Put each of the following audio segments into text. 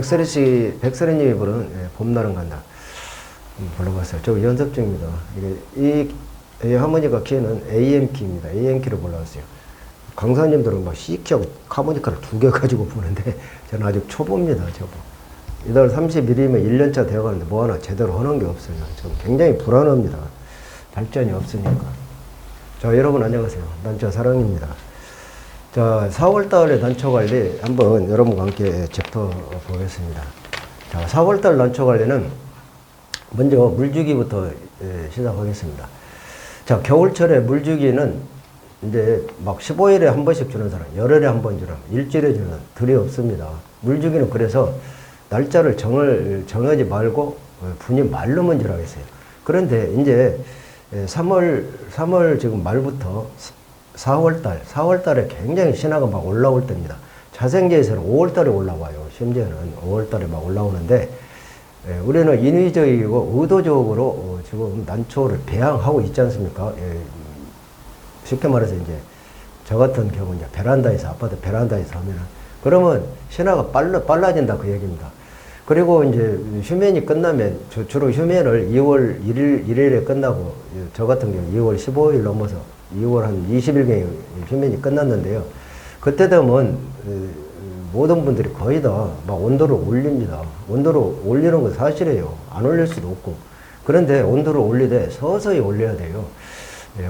백설이님이 부른 봄날은 간다. 불러봤어요. 저 연습 중입니다. 이 하모니카 키는 AM 키입니다. AM 키로 불러왔어요. 강사님들은 막 C키하고 하모니카를 2개 가지고 부는데 저는 아직 초보입니다. 초보. 이달 31일이면 1년차 되어가는데 뭐 하나 제대로 하는 게 없어요. 지금 굉장히 불안합니다. 발전이 없으니까. 자, 여러분 안녕하세요. 난초 사랑입니다. 자, 4월달에 난초관리 한번 여러분과 함께 짚어보겠습니다. 자, 4월달 난초관리는 먼저 물주기부터 시작하겠습니다. 자, 겨울철에 물주기는 이제 막 15일에 한 번씩 주는 사람, 열흘에 한 번 주는, 일주일에 주는 들이 없습니다. 물주기는 그래서 날짜를 정하지 말고 분이 마르면 주라고 했어요. 그런데 이제 3월 지금 말부터 4월달에 굉장히 신화가 막 올라올 때입니다. 자생계에서는 5월달에 올라와요. 심지어는 5월달에 막 올라오는데 우리는 인위적이고 의도적으로 지금 난초를 배양하고 있지 않습니까? 쉽게 말해서 이제 저 같은 경우 이제 베란다에서 아파트 베란다에서 하면은 그러면 신화가 빨라진다 그 얘기입니다. 그리고 이제 휴면이 끝나면 주로 휴면을 2월 1일에 끝나고 저 같은 경우 2월 15일 넘어서 2월 한 20일경에 휴면이 끝났는데요. 그때 되면 모든 분들이 거의 다 막 온도를 올립니다. 온도를 올리는 건 사실이에요. 안 올릴 수도 없고. 그런데 온도를 올리되 서서히 올려야 돼요.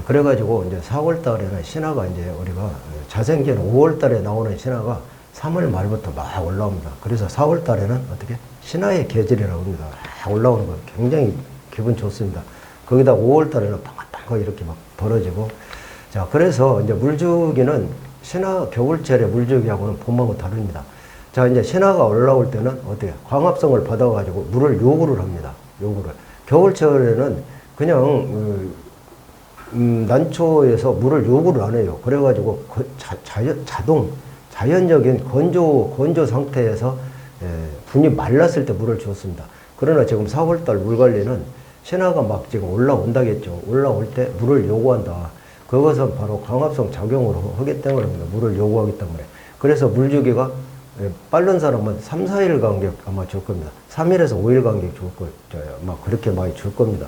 그래가지고 이제 4월 달에는 신화가 이제 우리가 자생계는 5월 달에 나오는 신화가 3월 말부터 막 올라옵니다. 그래서 4월 달에는 어떻게? 신화의 계절이라고 합니다. 올라오는 거 굉장히 기분 좋습니다. 거기다 5월 달에는 팡팡팡 이렇게 막 벌어지고. 자, 그래서 이제 물주기는 신화 겨울철에 물주기하고는 봄하고 다릅니다. 자, 이제 신화가 올라올 때는 어떻게? 광합성을 받아가지고 물을 요구를 합니다. 요구를. 겨울철에는 그냥, 난초에서 물을 요구를 안 해요. 그래가지고 자연적인 건조 상태에서 분이 말랐을 때 물을 주었습니다. 그러나 지금 4월달 물 관리는 신화가 막 지금 올라온다겠죠. 올라올 때 물을 요구한다. 그것은 바로 광합성 작용으로 하기 때문입니다. 물을 요구하기 때문에. 그래서 물주기가 빠른 사람은 3, 4일 간격 아마 줄 겁니다. 3일에서 5일 간격 줄 거예요. 막 그렇게 많이 줄 겁니다.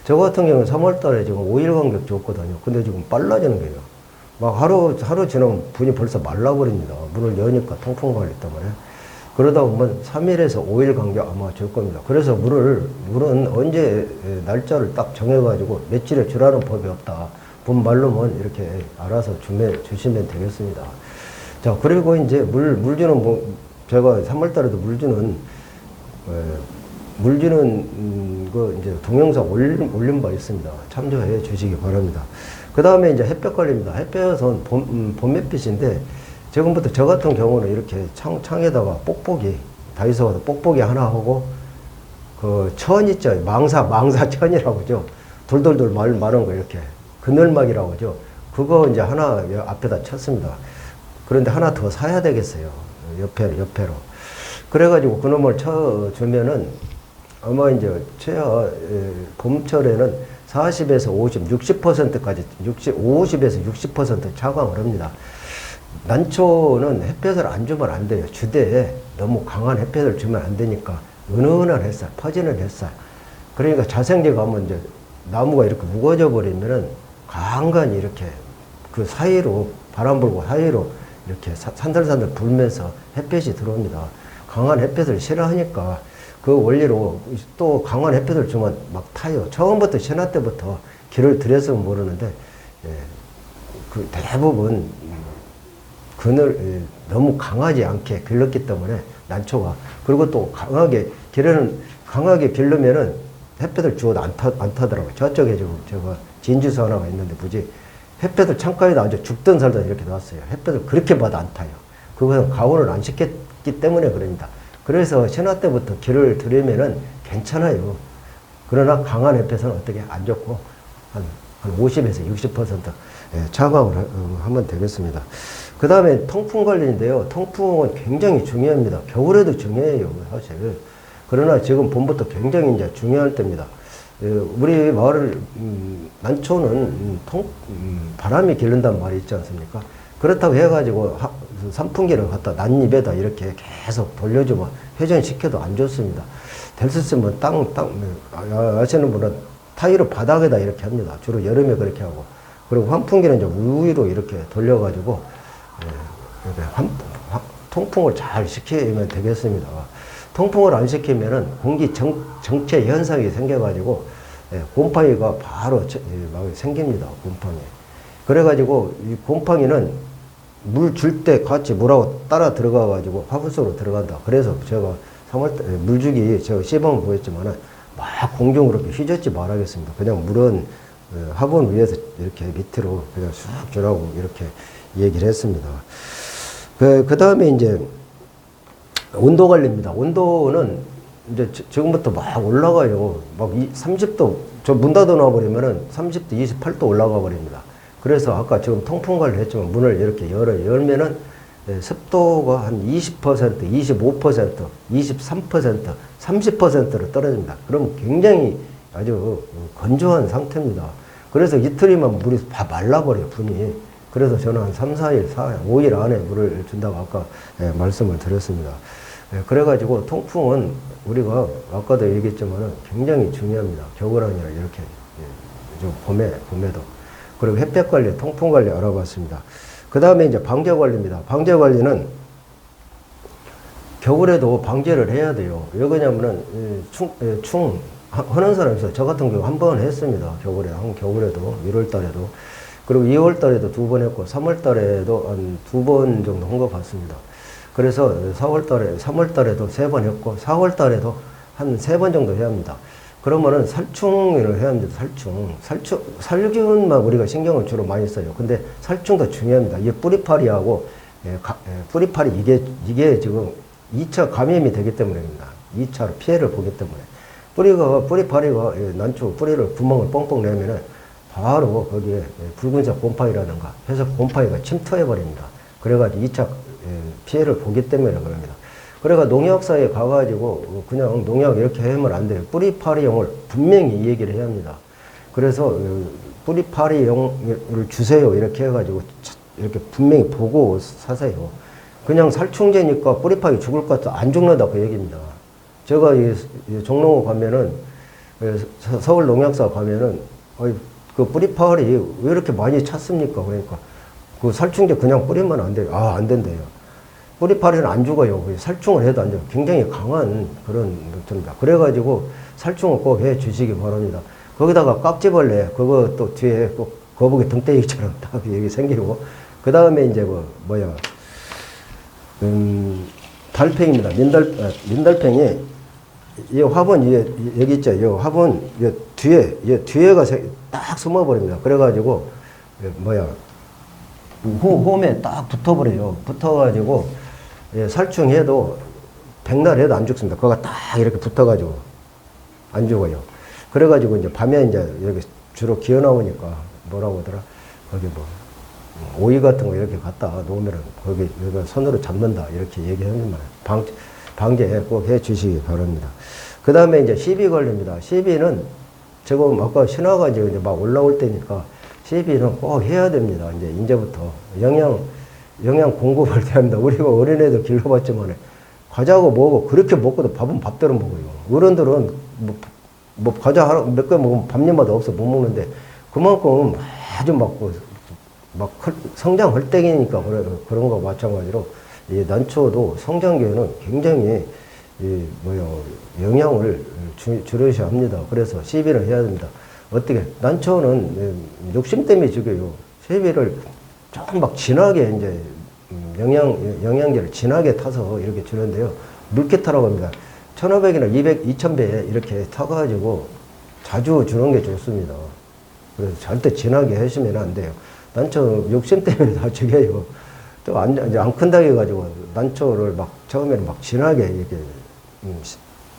저 같은 경우는 3월 달에 지금 5일 간격 줬거든요. 근데 지금 빨라지는 거예요. 막 하루 지나면 분이 벌써 말라버립니다. 물을 여니까 통풍 관리 때문에. 그러다 보면 3일에서 5일 간격 아마 줄 겁니다. 그래서 물은 언제 날짜를 딱 정해가지고 며칠에 주라는 법이 없다. 분 말르면 이렇게 알아서 주시면 되겠습니다. 자, 그리고 이제 물 주는 제가 3월 달에도 물 주는 그 이제 동영상 올린 바 있습니다. 참조해 주시기 바랍니다. 그 다음에 이제 햇볕 관리입니다. 햇볕은 봄 햇빛인데 지금부터 저 같은 경우는 이렇게 창에다가 뽁뽁이 다이소 가서 뽁뽁이 하나 하고 그 천 있죠. 망사천이라고 하죠. 돌돌돌 마른 거 이렇게 그늘막이라고 하죠. 그거 이제 하나 앞에다 쳤습니다. 그런데 하나 더 사야 되겠어요. 옆에로. 그래가지고 그놈을 쳐주면은 아마 이제 봄철에는 40에서 50, 60%까지, 50에서 60% 차광을 합니다. 난초는 햇볕을 안 주면 안 돼요. 주대에 너무 강한 햇볕을 주면 안 되니까 은은한 햇살, 퍼지는 햇살. 그러니까 자생계 가면 이제 나무가 이렇게 무거워져 버리면은 간간히 이렇게 그 사이로, 바람 불고 사이로 이렇게 산들산들 불면서 햇볕이 들어옵니다. 강한 햇볕을 싫어하니까 그 원리로 또 강한 햇볕을 주면 막 타요. 처음부터 신화 때부터 길을 들였으면 모르는데 그 대부분 너무 강하지 않게 길렀기 때문에 난초가. 그리고 또 강하게 길르면은 햇볕을 주어도 안 타더라고요. 저쪽에 지금 제가 진주서 하나가 있는데 굳이 햇볕을 창가에다 앉아 죽든 살든 이렇게 놨어요. 햇볕을 그렇게 봐도 안 타요. 그것은 가온을 안 시켰기 때문에 그럽니다. 그래서 신화 때부터 길을 들이면은 괜찮아요. 그러나 강한 햇볕은 어떻게 안 좋고 한 50에서 60% 차광을 하면 되겠습니다. 그 다음에 통풍 관리인데요. 통풍은 굉장히 중요합니다. 겨울에도 중요해요, 사실. 그러나 지금 봄부터 굉장히 이제 중요할 때입니다. 우리 마을 난초는 바람이 기른다는 말이 있지 않습니까? 그렇다고 해가지고 선풍기를 갖다 난입에다 이렇게 계속 돌려주면 회전시켜도 안 좋습니다. 될 수 있으면 아시는 분은 타일을 바닥에다 이렇게 합니다. 주로 여름에 그렇게 하고. 그리고 환풍기는 이제 위로 이렇게 돌려가지고, 이렇게 통풍을 잘 시키면 되겠습니다. 통풍을 안 시키면은 공기 정체 현상이 생겨가지고, 곰팡이가 바로 막 생깁니다. 곰팡이. 그래가지고 이 곰팡이는 물 줄 때 같이 물하고 따라 들어가가지고 화분 속으로 들어간다. 그래서 제가 3월 물주기 제가 시범을 보였지만은 막 공중으로 휘젓지 말아야겠습니다. 그냥 물은 화분 위에서 이렇게 밑으로 그냥 쑥 주라고 이렇게 얘기를 했습니다. 그 다음에 이제 온도 관리입니다. 온도는 이제 지금부터 막 올라가요. 막 30도, 저 문 닫아 놔버리면은 30도, 28도 올라가 버립니다. 그래서 아까 지금 통풍 관리 했지만 문을 이렇게 열면은 습도가 한 20%, 25%, 23%, 30%로 떨어집니다. 그럼 굉장히 아주 건조한 상태입니다. 그래서 이틀이면 물이 다 말라버려요, 분이. 그래서 저는 한 3, 4일, 5일 안에 물을 준다고 아까 말씀을 드렸습니다. 그래가지고 통풍은 우리가 아까도 얘기했지만 굉장히 중요합니다. 겨울 아니라 이렇게 봄에도. 그리고 햇볕 관리, 통풍 관리 알아봤습니다. 그 다음에 이제 방제 관리입니다. 방제 관리는 겨울에도 방제를 해야 돼요. 왜 그러냐면은 하는 사람이 있어요. 저 같은 경우 한 번 했습니다. 겨울에도 1월 달에도. 그리고 2월 달에도 2번 했고 3월 달에도 한 2번 정도 한 것 같습니다. 그래서 4월 달에, 3월 달에도 3번 했고 4월 달에도 한 3번 정도 해야 합니다. 그러면은 살충을 해야 합니다. 살균만 우리가 신경을 주로 많이 써요. 근데 살충도 중요합니다. 이게 뿌리파리하고, 뿌리파리 이게 지금 2차 감염이 되기 때문입니다. 2차로 피해를 보기 때문에. 뿌리파리가 난초 뿌리를 구멍을 뻥뻥 내면은 바로 거기에 붉은색 곰팡이라든가 해서 곰팡이가 침투해 버립니다. 그래가지고 2차 피해를 보기 때문에 그럽니다. 그래가 농약사에 가가지고 그냥 농약 이렇게 하면 안 돼요. 뿌리파리용을 분명히 이 얘기를 해야 합니다. 그래서 뿌리파리용을 주세요. 이렇게 해가지고 이렇게 분명히 보고 사세요. 그냥 살충제니까 뿌리파리 죽을 것 같아 안 죽는다 그 얘기입니다. 제가 이 종로구 가면은 서울 농약사 가면은 그 뿌리파리 왜 이렇게 많이 찼습니까? 그러니까 그 살충제 그냥 뿌리면 안 돼요. 안 된대요. 뿌리파리는 안 죽어요. 살충을 해도 안 죽어요. 굉장히 강한 그런 것입니다. 그래가지고 살충을 꼭 해 주시기 바랍니다. 거기다가 깍지벌레, 그거 또 뒤에 꼭 거북이 등대기처럼 딱 여기 생기고, 그 다음에 이제 달팽입니다. 민달팽이, 이 화분, 여기 있죠. 이 화분, 뒤에가 딱 숨어버립니다. 그래가지고, 홈에 딱 붙어버려요. 붙어가지고, 살충해도 백날 해도 안 죽습니다. 그거가 딱 이렇게 붙어가지고 안 죽어요. 그래가지고 이제 밤에 이제 여기 주로 기어 나오니까 뭐라고 하더라? 거기 오이 같은 거 이렇게 갖다 놓으면은 거기 손으로 잡는다 이렇게 얘기하는 말. 방제 꼭 해 주시기 바랍니다. 그 다음에 이제 시비 걸립니다. 시비는 지금 아까 신화가지고 이제 막 올라올 때니까 시비는 꼭 해야 됩니다. 이제부터 영양 공급을 해야 합니다. 우리가 어린애들 길러봤지만 과자하고 뭐고 그렇게 먹고도 밥은 밥대로 먹어요. 어른들은 뭐 과자 몇 개 먹으면 밥맛 없어 못 먹는데 그만큼 아주 막 성장 헐떡이니까 그런 거 마찬가지로 이 난초도 성장기에는 굉장히 영양을 주려셔야 합니다. 그래서 시비를 해야 됩니다. 어떻게 난초는 욕심 때문에 죽여요. 시비를 조금 막 진하게 이제 영양제를 진하게 타서 이렇게 주는데요. 묽게 타라고 합니다. 1500이나 2000배에 이렇게 타가지고 자주 주는 게 좋습니다. 그래서 절대 진하게 하시면 안 돼요. 난초 욕심 때문에 다 죽여요. 또 안 큰다고 해가지고 난초를 막 처음에는 막 진하게 이렇게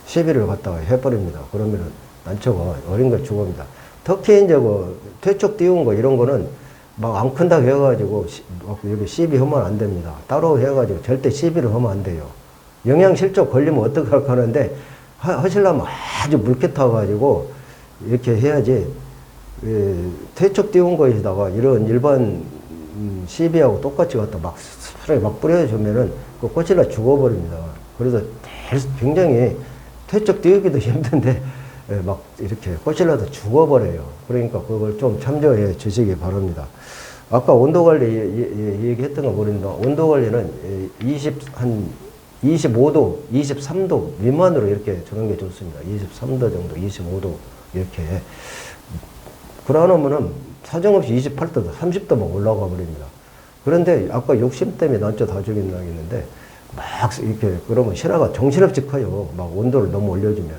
시비를 갖다가 해버립니다. 그러면은 난초가 어린 걸 죽습니다. 특히 이제 퇴쪽 띄운 거 이런 거는 막 안 큰다고 해가지고 여기 시비 하면 안 됩니다. 따로 해가지고 절대 시비를 하면 안 돼요. 영양실조 걸리면 어떻게 할까 하는데 하시려면 아주 묽게 타가지고 이렇게 해야지 퇴쪽 띄운 거에다가 이런 일반 CB하고 똑같이 갖다 막 스프레이 막 뿌려주면은 그 꽃이나 죽어버립니다. 그래서 굉장히 퇴적 띄우기도 힘든데 막 이렇게 꽃이라도 죽어버려요. 그러니까 그걸 좀 참조해 주시기 바랍니다. 아까 온도 관리 얘기했던 거 모릅니다. 온도 관리는 한 25도, 23도 미만으로 이렇게 주는 게 좋습니다. 23도 정도, 25도 이렇게. 그러면은 사정없이 28도도, 30도 막 올라가 버립니다. 그런데 아까 욕심 때문에 난초 다 죽인다고 했는데 막 이렇게 그러면 신화가 정신없이 커요. 막 온도를 너무 올려주면.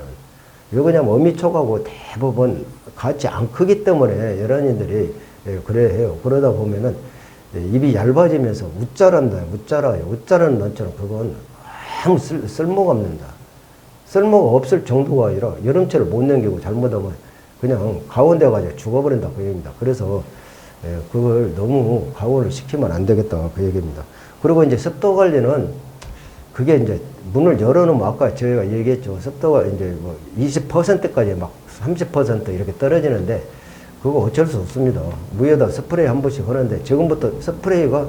이거 그냥 어미촉하고 대부분 같이 안 크기 때문에 여러분들이 그래 해요. 그러다 보면은 입이 얇아지면서 웃자란다. 웃자라요. 웃자라는 난초는 그건 아무 쓸모가 없는다. 쓸모가 없을 정도가 아니라 여름철을 못 넘기고 잘못하면 그냥 가온돼 가지고 죽어버린다 그 얘기입니다. 그래서 그걸 너무 가온을 시키면 안 되겠다 그 얘기입니다. 그리고 이제 습도 관리는 그게 이제 문을 열어놓으면 아까 저희가 얘기했죠. 습도가 이제 뭐 20%까지 막 30% 이렇게 떨어지는데 그거 어쩔 수 없습니다. 위에다 스프레이 한 번씩 하는데 지금부터 스프레이가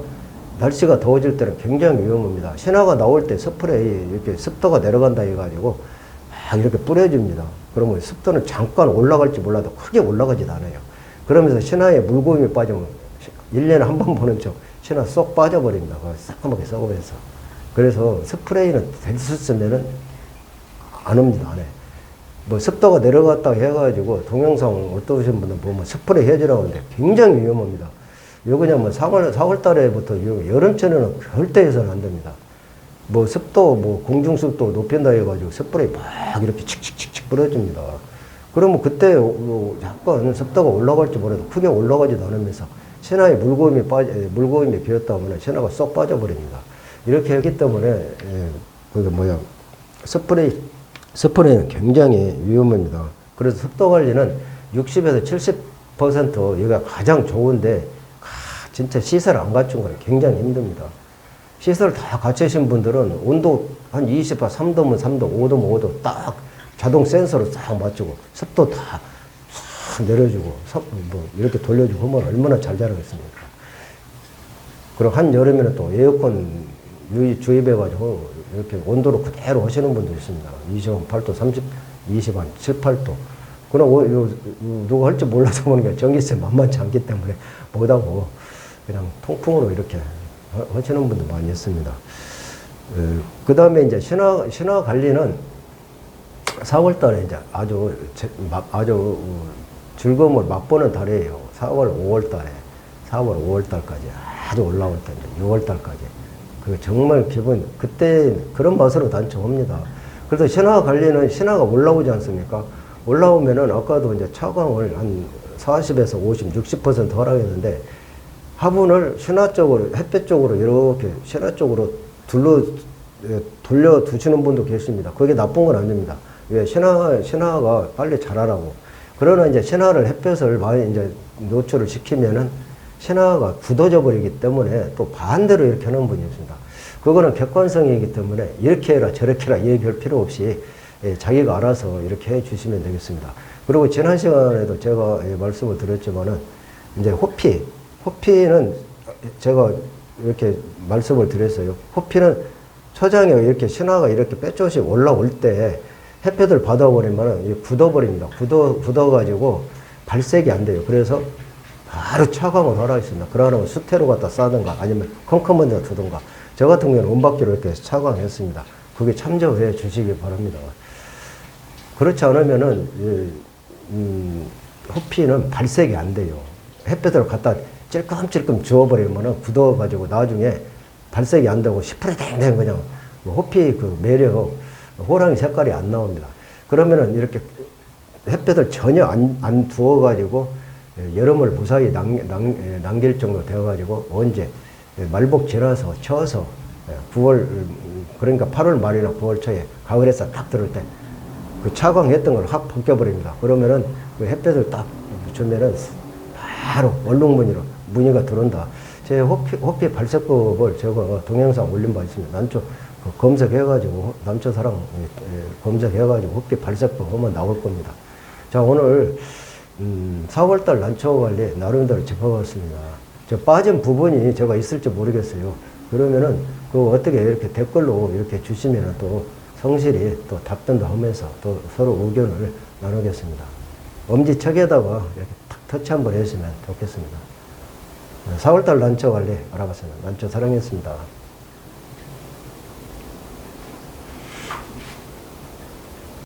날씨가 더워질 때는 굉장히 위험합니다. 신화가 나올 때 스프레이 이렇게 습도가 내려간다 해가지고 막 이렇게 뿌려줍니다. 그러면 습도는 잠깐 올라갈지 몰라도 크게 올라가지도 않아요. 그러면서 신화에 물고임이 빠지면 1년에 한 번 보는 척 신화 쏙 빠져버립니다. 새까맣게 썩으면서. 그래서 스프레이는 될 수 있으면은 안 옵니다. 안 해. 뭐 습도가 내려갔다 해가지고 동영상 어떠신 분들 보면 스프레이 해주라고 하는데 굉장히 위험합니다. 이거 그냥 뭐 4월 달에부터 여름철에는 절대 해서는 안 됩니다. 뭐 습도, 뭐 공중습도 높인다 해가지고 스프레이 막 이렇게 칙칙칙칙 뿌려줍니다. 그러면 그때 약간 습도가 올라갈지 몰라도 크게 올라가지도 않으면서 신화에 물고임이 비었다 하면 신화가 쏙 빠져버립니다. 이렇게 했기 때문에, 스프레이는 굉장히 위험합니다. 그래서 습도 관리는 60에서 70% 여기가 가장 좋은데, 진짜 시설 안 갖춘 거는 굉장히 힘듭니다. 시설 다 갖추신 분들은 온도 한 23도면 3도, 5도면 5도 딱 자동 센서로 싹 맞추고 습도 다 내려주고 뭐 이렇게 돌려주고 하면 얼마나 잘 자라겠습니까? 그리고 한여름에는 또 에어컨 주입해가지고 이렇게 온도로 그대로 하시는 분도 있습니다. 28도, 27, 8도. 그럼 누가 할지 몰라서 보는 게 전기세 만만치 않기 때문에 못하고 그냥 통풍으로 이렇게 하시는 분도 많이 있습니다. 그 다음에 이제 신화 관리는 4월 달에 이제 아주 즐거움을 맛보는 달이에요. 4월, 5월 달에. 4월, 5월 달까지. 아주 올라올 때, 이제 6월 달까지. 그 정말 그때 그런 맛으로 단청합니다. 그래서 신화 관리는 신화가 올라오지 않습니까? 올라오면은 아까도 이제 차광을 한 40에서 50, 60% 허락했는데 화분을 신화 쪽으로, 햇볕 쪽으로 이렇게 신화 쪽으로 돌려 두시는 분도 계십니다. 그게 나쁜 건 아닙니다. 왜? 신화가 빨리 자라라고. 그러나 이제 신화를 햇볕을 많이 이제 노출을 시키면은 신화가 굳어져 버리기 때문에 또 반대로 이렇게 하는 분이 있습니다. 그거는 객관성이기 때문에 이렇게 해라 저렇게 해라 얘기할 필요 없이 자기가 알아서 이렇게 해 주시면 되겠습니다. 그리고 지난 시간에도 제가 말씀을 드렸지만은 이제 호피는 제가 이렇게 말씀을 드렸어요. 호피는 초장에 이렇게 신화가 이렇게 빼쪽이 올라올 때 햇볕을 받아버리면 굳어버립니다. 굳어가지고 발색이 안 돼요. 그래서 바로 차광을 하라 했습니다. 그러면 수태로 갖다 싸든가 아니면 컴컴한 데 두든가. 저 같은 경우는 은박지로 이렇게 차광했습니다. 그게 참조해 주시기 바랍니다. 그렇지 않으면은 호피는 발색이 안 돼요. 햇볕을 갖다 찔끔찔끔 주워버리면 굳어가지고 나중에 발색이 안 되고 시퍼리댕댕 그냥 호피 그 매력, 호랑이 색깔이 안 나옵니다. 그러면은 이렇게 햇볕을 전혀 안 두어가지고 여름을 무사히 남길 정도 되어가지고 언제 말복 지나서 쳐서 9월 그러니까 8월 말이나 9월 초에 가을에서 딱 들을 때 그 차광했던 걸 확 벗겨버립니다. 그러면은 그 햇볕을 딱 주면은 바로 얼룩무늬로 무늬가 들어온다. 제 호피 발색법을 제가 동영상 올린 바 있습니다. 난초 검색해가지고 남초사랑 검색해가지고 호피 발색법 하면 나올 겁니다. 자, 오늘 4월달 난초 관리 나름대로 짚어봤습니다. 저 빠진 부분이 제가 있을지 모르겠어요. 그러면은 그 어떻게 이렇게 댓글로 이렇게 주시면은 또 성실히 또 답변도 하면서 또 서로 의견을 나누겠습니다. 엄지척에다가 이렇게 탁 터치 한번 해주시면 좋겠습니다. 4월달 난초 관리 알아봤습니다. 난초 사랑했습니다.